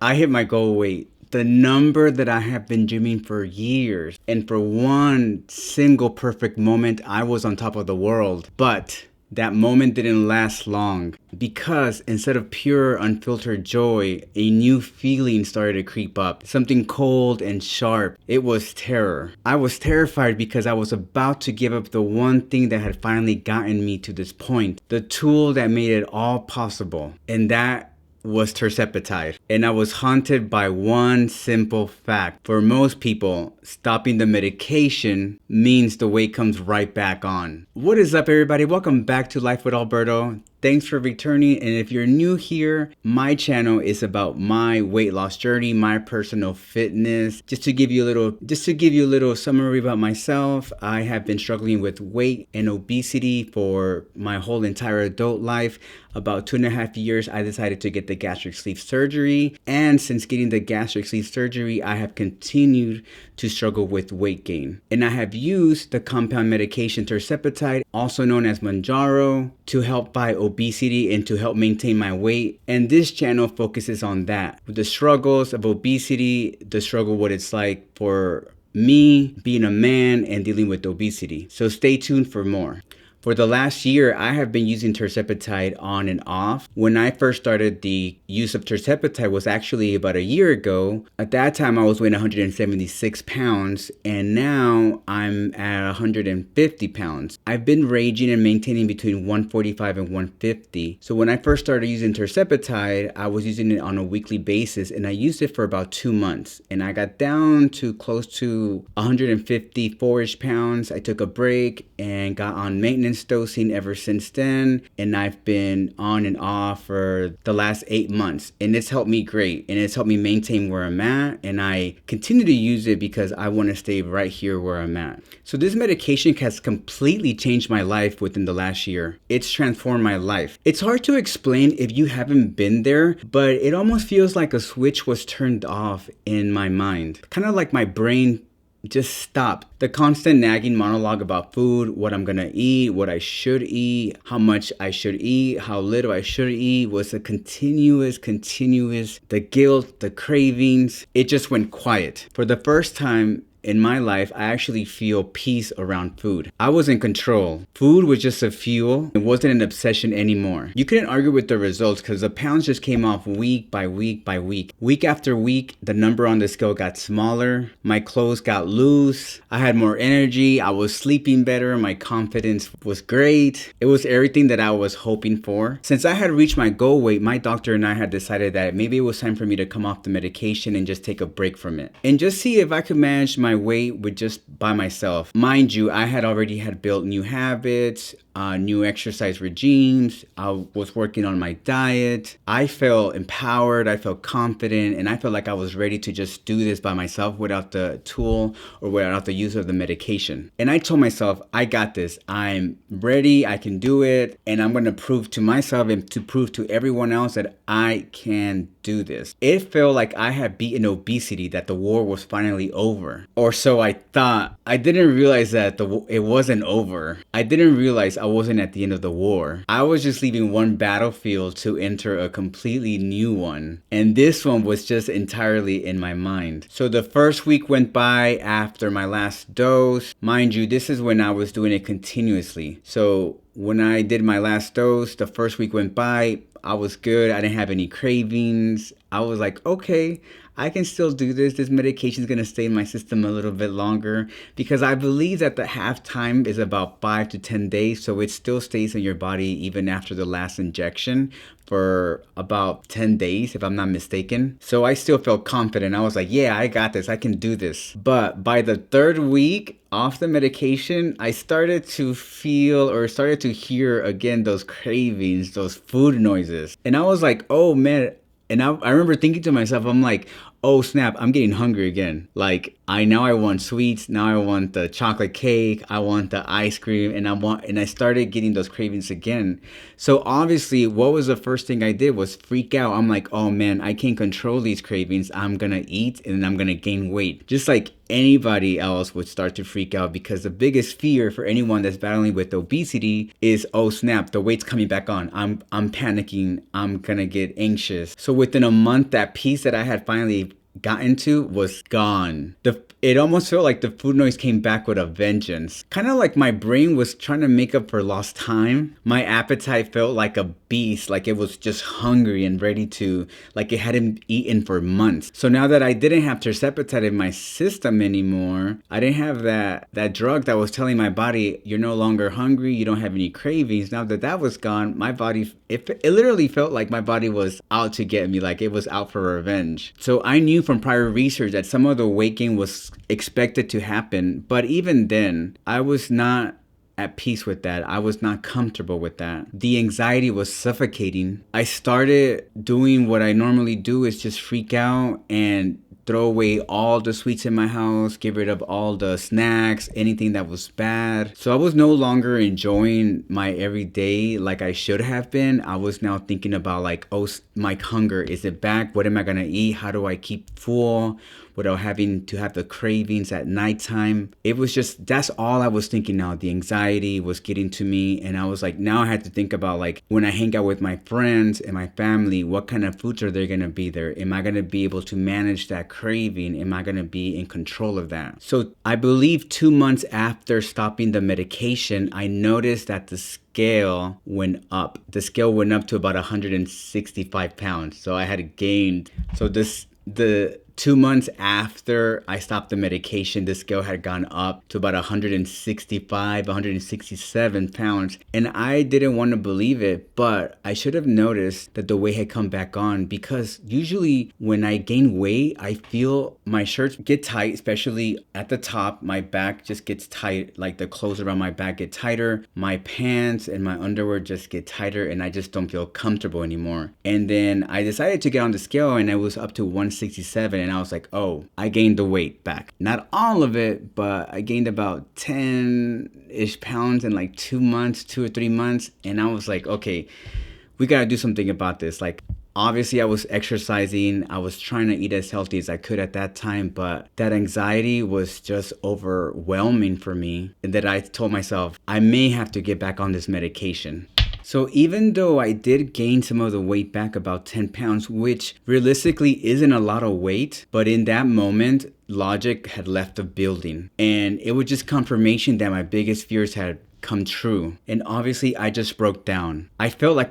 I hit my goal weight. The number that I have been dreaming for years. And for one single perfect moment, I was on top of the world. But that moment didn't last long because instead of pure, unfiltered joy, a new feeling started to creep up. Something cold and sharp. It was terror. I was terrified because I was about to give up the one thing that had finally gotten me to this point. The tool that made it all possible. And that was Tirzepatide. And I was haunted by one simple fact. For most people, stopping the medication means the weight comes right back on. What is up, everybody? Welcome back to Life with Alberto. Thanks for returning, and if you're new here, my channel is about my weight loss journey, my personal fitness. Just to give you a little summary about myself, I have been struggling with weight and obesity for my whole entire adult life. About 2.5 years, I decided to get the gastric sleeve surgery, and since getting the gastric sleeve surgery, I have continued to struggle with weight gain. And I have used the compound medication Tirzepatide, also known as Mounjaro, to help fight obesity and to help maintain my weight. And this channel focuses on that. With the struggles of obesity, the struggle what it's like for me being a man and dealing with obesity. So stay tuned for more. For the last year, I have been using Tirzepatide on and off. When I first started the use of Tirzepatide was actually about a year ago. At that time, I was weighing 176 pounds, and now I'm at 150 pounds. I've been ranging and maintaining between 145 and 150. So when I first started using Tirzepatide, I was using it on a weekly basis, and I used it for about 2 months. And I got down to close to 154-ish pounds. I took a break and got on maintenance dosing ever since then, and I've been on and off for the last 8 months, and it's helped me great, and it's helped me maintain where I'm at, and I continue to use it because I want to stay right here where I'm at. So this medication has completely changed my life within the last year. It's transformed my life. It's hard to explain if you haven't been there, but it almost feels like a switch was turned off in my mind, kind of like my brain just stopped. The constant nagging monologue about food, what I'm gonna eat, what I should eat, how much I should eat, how little I should eat was a continuous, the guilt, the cravings, it just went quiet. For the first time in my life, I actually feel peace around food. I was in control. Food was just a fuel. It wasn't an obsession anymore. You couldn't argue with the results because the pounds just came off week by week by week. Week after week, the number on the scale got smaller. My clothes got loose. I had more energy. I was sleeping better. My confidence was great. It was everything that I was hoping for. Since I had reached my goal weight, my doctor and I had decided that maybe it was time for me to come off the medication and just take a break from it. And just see if I could manage my weight with just by myself. Mind you, I had already built new habits, new exercise regimes. I was working on my diet. I felt empowered. I felt confident, and I felt like I was ready to just do this by myself without the tool or without the use of the medication. And I told myself, I got this. I'm ready. I can do it. And I'm going to prove to myself and to prove to everyone else that I can do this. It felt like I had beaten obesity, that the war was finally over. Or so I thought. I didn't realize that it wasn't over. I didn't realize I wasn't at the end of the war. I was just leaving one battlefield to enter a completely new one. And this one was just entirely in my mind. So the first week went by after my last dose. Mind you, this is when I was doing it continuously. So when I did my last dose, the first week went by. I was good. I didn't have any cravings. I was like, okay, I can still do this. This medication is going to stay in my system a little bit longer because I believe that the half time is about 5 to 10 days. So it still stays in your body even after the last injection for about 10 days, if I'm not mistaken. So I still felt confident. I was like, yeah, I got this. I can do this. But by the third week off the medication, I started to feel or started to hear again those cravings, those food noises. And I was like, oh man. And I remember thinking to myself, I'm like, oh snap, I'm getting hungry again. Like I want sweets, now I want the chocolate cake, I want the ice cream, and I started getting those cravings again. So obviously what was the first thing I did was freak out. I'm like, oh man, I can't control these cravings. I'm gonna eat and I'm gonna gain weight. Just like anybody else would start to freak out, because the biggest fear for anyone that's battling with obesity is, oh snap, the weight's coming back on. I'm panicking. I'm gonna get anxious. So within a month, that peace that I had finally gotten to was gone. It almost felt like the food noise came back with a vengeance. Kind of like my brain was trying to make up for lost time. My appetite felt like a beast, like it was just hungry and ready to, like it hadn't eaten for months. So now that I didn't have tirzepatide in my system anymore, I didn't have that drug that was telling my body, you're no longer hungry, you don't have any cravings. Now that that was gone, my body, it literally felt like my body was out to get me, like it was out for revenge. So I knew from prior research that some of the weight gain was expected to happen, but even then, I was not at peace with that. I was not comfortable with that. The anxiety was suffocating. I started doing what I normally do, is just freak out and throw away all the sweets in my house, get rid of all the snacks, anything that was bad. So I was no longer enjoying my everyday like I should have been. I was now thinking about like, oh, my hunger, is it back? What am I gonna eat? How do I keep full without having to have the cravings at nighttime? It was just, that's all I was thinking now. The anxiety was getting to me, and I was like, now I had to think about like, when I hang out with my friends and my family, what kind of foods are there gonna be there? Am I gonna be able to manage that craving? Am I gonna be in control of that? So I believe 2 months after stopping the medication, I noticed that the scale went up. The scale went up to about 165 pounds. So I had gained. So the 2 months after I stopped the medication, the scale had gone up to about 165, 167 pounds. And I didn't want to believe it, but I should have noticed that the weight had come back on, because usually when I gain weight, I feel my shirts get tight, especially at the top. My back just gets tight, like the clothes around my back get tighter. My pants and my underwear just get tighter, and I just don't feel comfortable anymore. And then I decided to get on the scale, and I was up to 167. And I was like, oh, I gained the weight back. Not all of it, but I gained about 10-ish pounds in like 2 months, 2 or 3 months. And I was like, okay, we got to do something about this. Like, obviously I was exercising. I was trying to eat as healthy as I could at that time, but that anxiety was just overwhelming for me. And that I told myself, I may have to get back on this medication. So even though I did gain some of the weight back, about 10 pounds, which realistically isn't a lot of weight, but in that moment, logic had left the building. And it was just confirmation that my biggest fears had come true. And obviously I just broke down. I felt like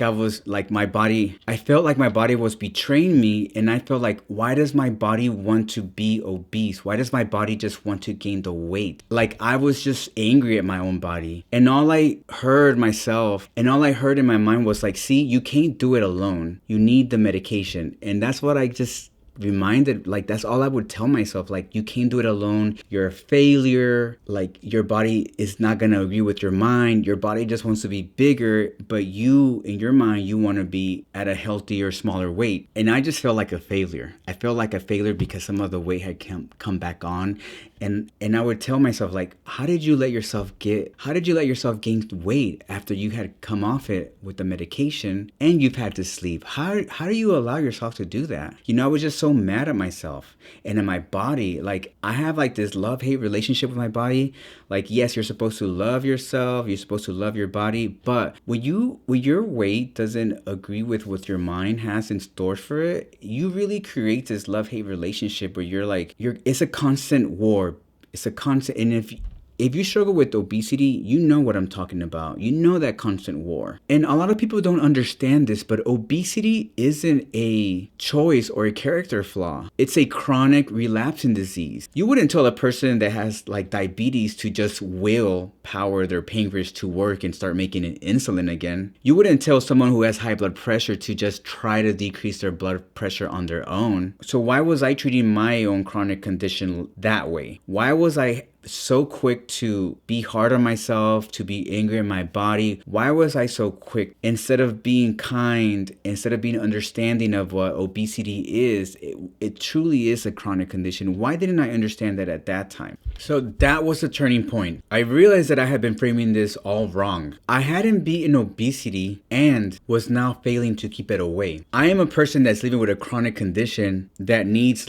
my body was betraying me. And I felt like, why does my body want to be obese? Why does my body just want to gain the weight? Like, I was just angry at my own body. And all I heard in my mind was like, see, you can't do it alone. You need the medication. And that's what I just reminded, like, that's all I would tell myself, like, you can't do it alone. You're a failure. Like, your body is not gonna agree with your mind. Your body just wants to be bigger, but you, in your mind, you want to be at a healthier, smaller weight. And I just felt like a failure. I felt like a failure because some of the weight had come back on. And I would tell myself, like, how did you let yourself gain weight after you had come off it with the medication and you've had to sleep? How do you allow yourself to do that? You know, I was just so mad at myself and at my body. Like, I have like this love-hate relationship with my body. Like, yes, you're supposed to love yourself. You're supposed to love your body. But when your weight doesn't agree with what your mind has in store for it, you really create this love-hate relationship where it's a constant war. It's a constant, and if you struggle with obesity, you know what I'm talking about. You know that constant war. And a lot of people don't understand this, but obesity isn't a choice or a character flaw. It's a chronic relapsing disease. You wouldn't tell a person that has like diabetes to just will power their pancreas to work and start making an insulin again. You wouldn't tell someone who has high blood pressure to just try to decrease their blood pressure on their own. So why was I treating my own chronic condition that way? Why was I so quick to be hard on myself, to be angry at my body? Why was I so quick? Instead of being kind, instead of being understanding of what obesity is, it truly is a chronic condition. Why didn't I understand that at that time? So that was the turning point. I realized that I had been framing this all wrong. I hadn't beaten obesity and was now failing to keep it away. I am a person that's living with a chronic condition that needs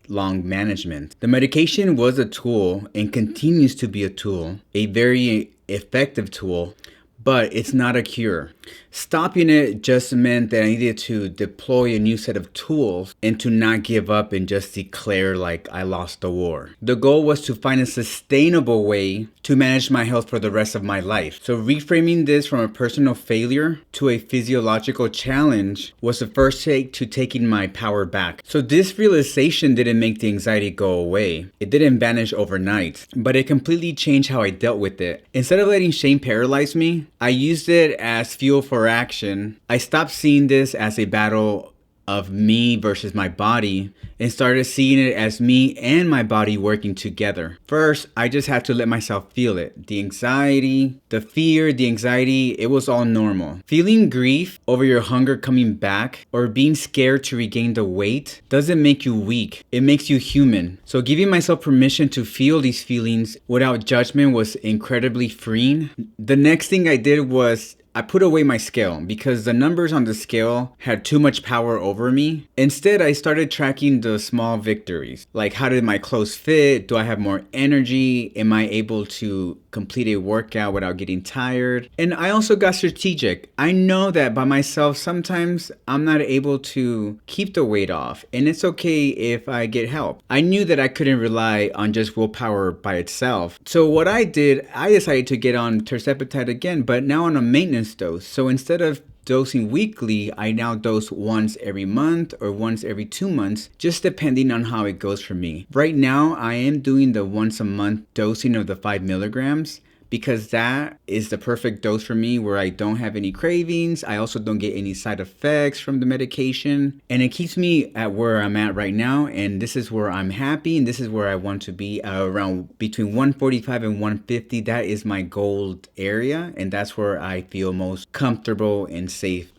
lifelong management. The medication was a tool and continues to be a tool, a very effective tool, but it's not a cure. Stopping it just meant that I needed to deploy a new set of tools and to not give up and just declare like I lost the war. The goal was to find a sustainable way to manage my health for the rest of my life. So reframing this from a personal failure to a physiological challenge was the first take to taking my power back. So this realization didn't make the anxiety go away. It didn't vanish overnight, but it completely changed how I dealt with it. Instead of letting shame paralyze me, I used it as fuel for action. I stopped seeing this as a battle of me versus my body and started seeing it as me and my body working together. First, I just had to let myself feel it. The anxiety, the fear, the anxiety, it was all normal. Feeling grief over your hunger coming back or being scared to regain the weight doesn't make you weak. It makes you human. So giving myself permission to feel these feelings without judgment was incredibly freeing. The next thing I did was I put away my scale because the numbers on the scale had too much power over me. Instead, I started tracking the small victories. Like, how did my clothes fit? Do I have more energy? Am I able to complete a workout without getting tired? And I also got strategic. I know that by myself, sometimes I'm not able to keep the weight off, and it's okay if I get help. I knew that I couldn't rely on just willpower by itself. So what I did, I decided to get on Tirzepatide again, but now on a maintenance dose. So instead of dosing weekly, I now dose once every month or once every 2 months, just depending on how it goes for me. Right now, I am doing the once a month dosing of the 5 milligrams because that is the perfect dose for me where I don't have any cravings. I also don't get any side effects from the medication, and it keeps me at where I'm at right now. And this is where I'm happy, and this is where I want to be, around between 145 and 150. That is my goal area, and that's where I feel most comfortable and safe.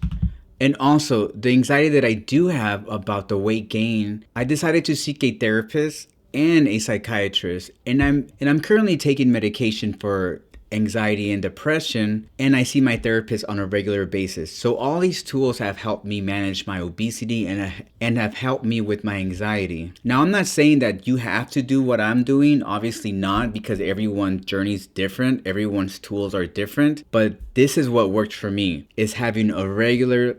And also, the anxiety that I do have about the weight gain, I decided to seek a therapist and a psychiatrist, and I'm currently taking medication for anxiety and depression, and I see my therapist on a regular basis. So all these tools have helped me manage my obesity and have helped me with my anxiety. Now, I'm not saying that you have to do what I'm doing, obviously not, because everyone's journey is different, everyone's tools are different, but this is what worked for me, is having regular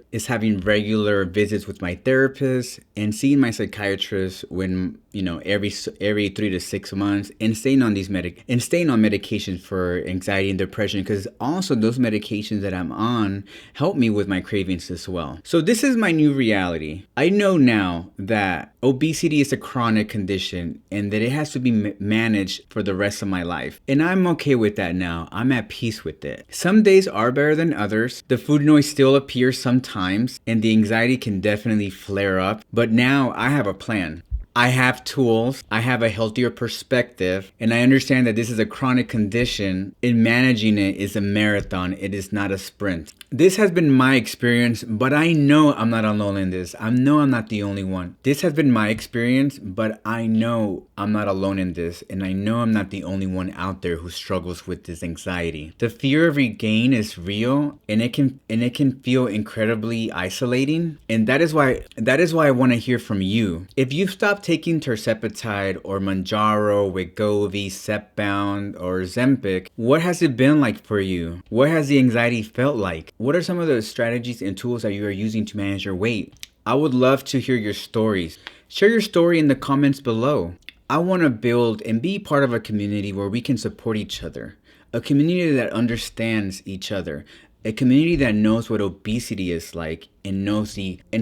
visits with my therapist and seeing my psychiatrist when, every 3 to 6 months, and staying on medications for anxiety and depression, because also those medications that I'm on help me with my cravings as well. So this is my new reality. I know now that obesity is a chronic condition and that it has to be managed for the rest of my life. And I'm okay with that now. I'm at peace with it. Some days are better than others. The food noise still appears sometimes and the anxiety can definitely flare up. But now I have a plan. I have tools, I have a healthier perspective, and I understand that this is a chronic condition, and managing it is a marathon, it is not a sprint. This has been my experience, but I know I'm not alone in this. I know I'm not the only one. This has been my experience, but I know I'm not alone in this, and I know I'm not the only one out there who struggles with this anxiety. The fear of regain is real, and it can feel incredibly isolating, and that is why I want to hear from you. If you've stopped taking Tirzepatide or Mounjaro, Wegovy, Zepbound, or Ozempic, what has it been like for you? What has the anxiety felt like? What are some of the strategies and tools that you are using to manage your weight? I would love to hear your stories. Share your story in the comments below. I want to build and be part of a community where we can support each other. A community that understands each other. A community that knows what obesity is like and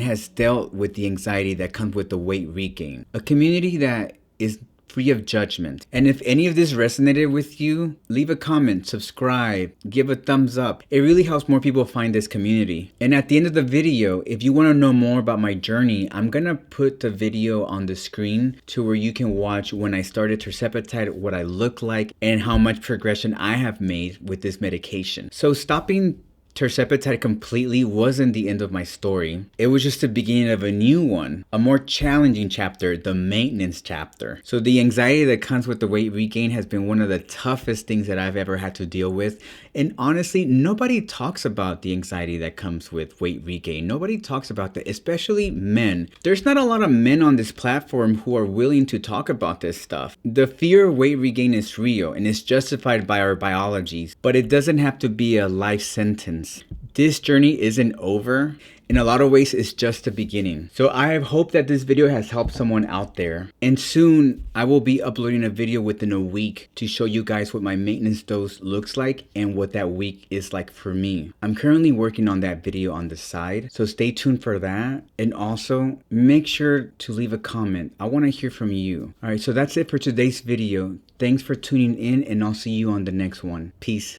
has dealt with the anxiety that comes with the weight regain. A community that is free of judgment. And if any of this resonated with you, leave a comment, subscribe, give a thumbs up. It really helps more people find this community. And at the end of the video, if you want to know more about my journey, I'm gonna put the video on the screen to where you can watch when I started Tirzepatide, what I look like, and how much progression I have made with this medication. So stopping Tirzepatide completely wasn't the end of my story. It was just the beginning of a new one, a more challenging chapter, the maintenance chapter. So the anxiety that comes with the weight regain has been one of the toughest things that I've ever had to deal with. And honestly, nobody talks about the anxiety that comes with weight regain. Nobody talks about that, especially men. There's not a lot of men on this platform who are willing to talk about this stuff. The fear of weight regain is real and is justified by our biologies, but it doesn't have to be a life sentence. This journey isn't over. In a lot of ways, it's just the beginning. So I hope that this video has helped someone out there. And soon, I will be uploading a video within a week to show you guys what my maintenance dose looks like and what that week is like for me. I'm currently working on that video on the side, so stay tuned for that. And also, make sure to leave a comment. I want to hear from you. All right, so that's it for today's video. Thanks for tuning in, and I'll see you on the next one. Peace.